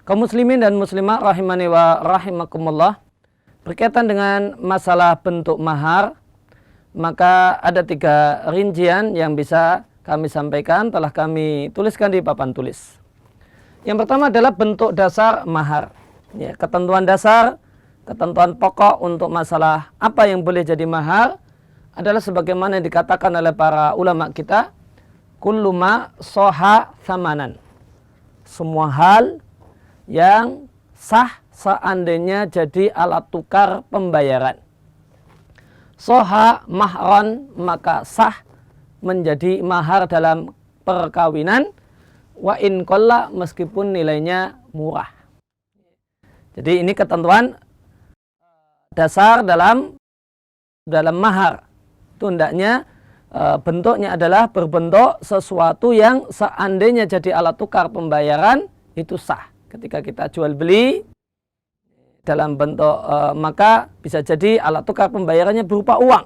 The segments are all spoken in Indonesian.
Kaum muslimin dan muslimah rahimani wa rahimakumullah, berkaitan dengan masalah bentuk mahar, maka ada 3 rincian yang bisa kami sampaikan, telah kami tuliskan di papan tulis. Yang pertama adalah bentuk dasar mahar. Ya, ketentuan dasar, ketentuan pokok untuk masalah apa yang boleh jadi mahar adalah sebagaimana yang dikatakan oleh para ulama kita, kullu ma soha thamanan. Semua hal yang sah seandainya jadi alat tukar pembayaran. Soha mahron, maka sah menjadi mahar dalam perkawinan. Wa in qalla, meskipun nilainya murah. Jadi ini ketentuan dasar dalam mahar. Itu hendaknya bentuknya adalah berbentuk sesuatu yang seandainya jadi alat tukar pembayaran itu sah. Ketika kita jual beli dalam bentuk maka bisa jadi alat tukar pembayarannya berupa uang.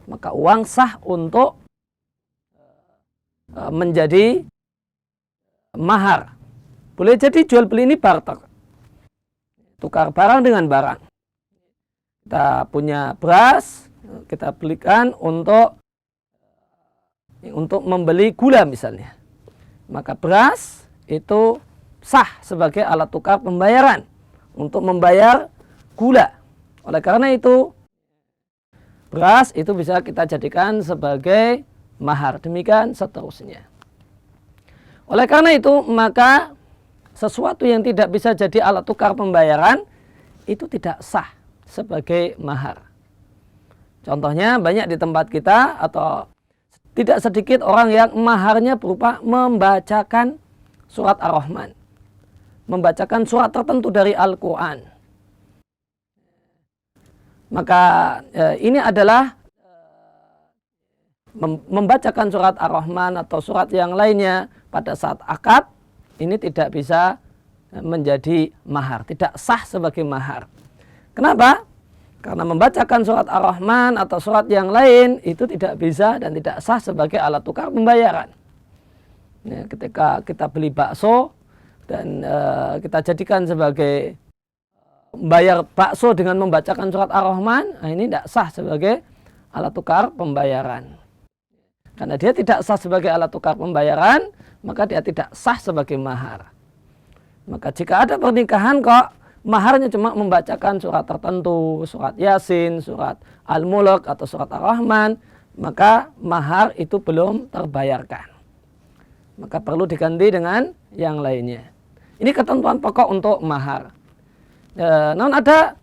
Maka uang sah untuk menjadi mahar. Boleh jadi jual beli ini barter. Tukar barang dengan barang. Kita punya beras, kita belikan untuk membeli gula misalnya. Maka beras itu sah sebagai alat tukar pembayaran untuk membayar gula. Oleh karena itu, beras itu bisa kita jadikan sebagai mahar. Demikian seterusnya. Oleh karena itu, maka sesuatu yang tidak bisa jadi alat tukar pembayaran itu tidak sah sebagai mahar. Contohnya banyak di tempat kita atau tidak sedikit orang yang maharnya berupa membacakan surat Ar-Rahman. Membacakan surat tertentu dari Al-Quran. Maka ini adalah membacakan surat Ar-Rahman atau surat yang lainnya pada saat akad, ini tidak bisa menjadi mahar, tidak sah sebagai mahar. Kenapa? Karena membacakan surat Ar-Rahman atau surat yang lain itu tidak bisa dan tidak sah sebagai alat tukar pembayaran. Ya, ketika kita beli bakso dan kita jadikan sebagai bayar bakso dengan membacakan surat Ar-Rahman, nah ini tidak sah sebagai alat tukar pembayaran. Karena dia tidak sah sebagai alat tukar pembayaran, maka dia tidak sah sebagai mahar. Maka jika ada pernikahan kok maharnya cuma membacakan surat tertentu, surat Yasin, surat Al-Mulk atau surat Ar-Rahman, maka mahar itu belum terbayarkan. Maka perlu diganti dengan yang lainnya. Ini ketentuan pokok untuk mahar. Namun ada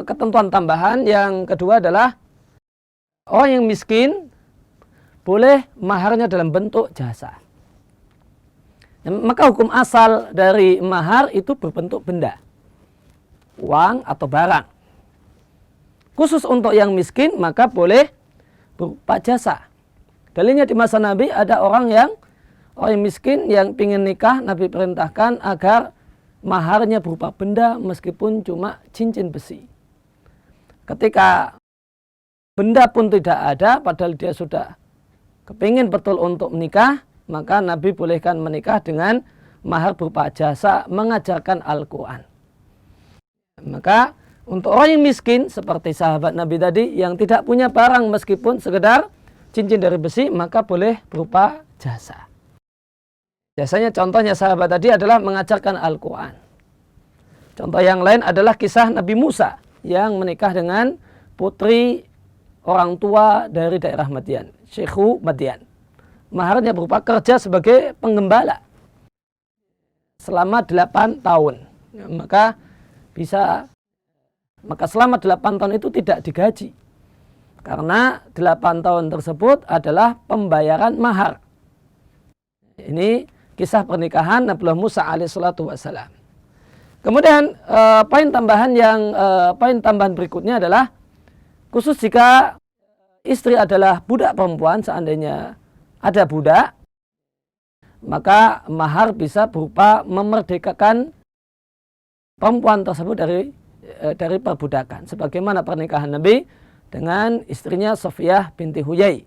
ketentuan tambahan. Yang kedua adalah orang yang miskin boleh maharnya dalam bentuk jasa. Maka hukum asal dari mahar itu berbentuk benda, uang atau barang. Khusus untuk yang miskin maka boleh berupa jasa. Dalilnya di masa Nabi ada orang yang miskin yang ingin nikah, Nabi perintahkan agar maharnya berupa benda meskipun cuma cincin besi. Ketika benda pun tidak ada padahal dia sudah kepingin betul untuk menikah, maka Nabi bolehkan menikah dengan mahar berupa jasa mengajarkan Al-Quran. Maka untuk orang yang miskin seperti sahabat Nabi tadi yang tidak punya barang meskipun sekedar cincin dari besi, maka boleh berupa jasa. Jasanya contohnya sahabat tadi adalah mengajarkan Al-Quran. Contoh yang lain adalah kisah Nabi Musa yang menikah dengan putri orang tua dari daerah Madian, Syekhu Madian. Maharnya berupa kerja sebagai penggembala selama 8 tahun. Maka selama 8 tahun itu tidak digaji. Karena 8 tahun tersebut adalah pembayaran mahar. Ini kisah pernikahan Nabi Musa alaihissalatu wassalam. Kemudian poin tambahan berikutnya adalah khusus jika istri adalah budak perempuan, seandainya ada budak, maka mahar bisa berupa memerdekakan perempuan tersebut dari perbudakan. Sebagaimana pernikahan Nabi dengan istrinya Sofiyah binti Huyai.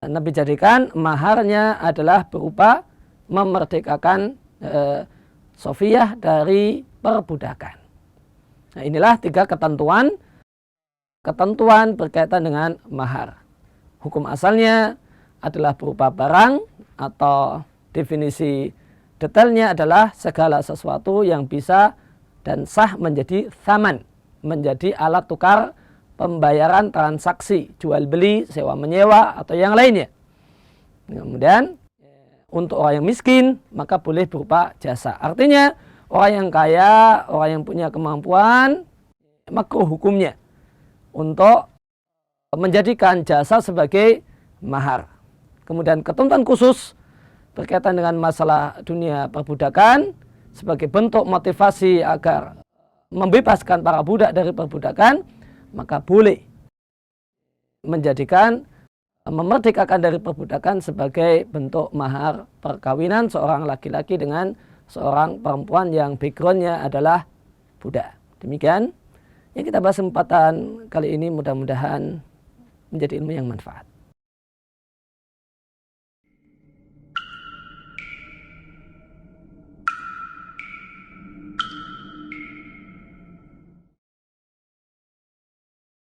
Nabi jadikan maharnya adalah berupa memerdekakan sofiyah dari perbudakan. Nah, inilah 3 ketentuan berkaitan dengan mahar. Hukum asalnya adalah berupa barang, atau definisi detailnya adalah segala sesuatu yang bisa dan sah menjadi thaman, menjadi alat tukar pembayaran transaksi, jual beli, sewa menyewa, atau yang lainnya. Kemudian untuk orang yang miskin maka boleh berupa jasa. Artinya orang yang kaya, orang yang punya kemampuan, makruh hukumnya untuk menjadikan jasa sebagai mahar. Kemudian ketentuan khusus berkaitan dengan masalah dunia perbudakan sebagai bentuk motivasi agar membebaskan para budak dari perbudakan, maka boleh menjadikan memerdekakan dari perbudakan sebagai bentuk mahar perkawinan seorang laki-laki dengan seorang perempuan yang backgroundnya adalah budak. Demikian yang kita bahas kesempatan kali ini, mudah-mudahan menjadi ilmu yang manfaat.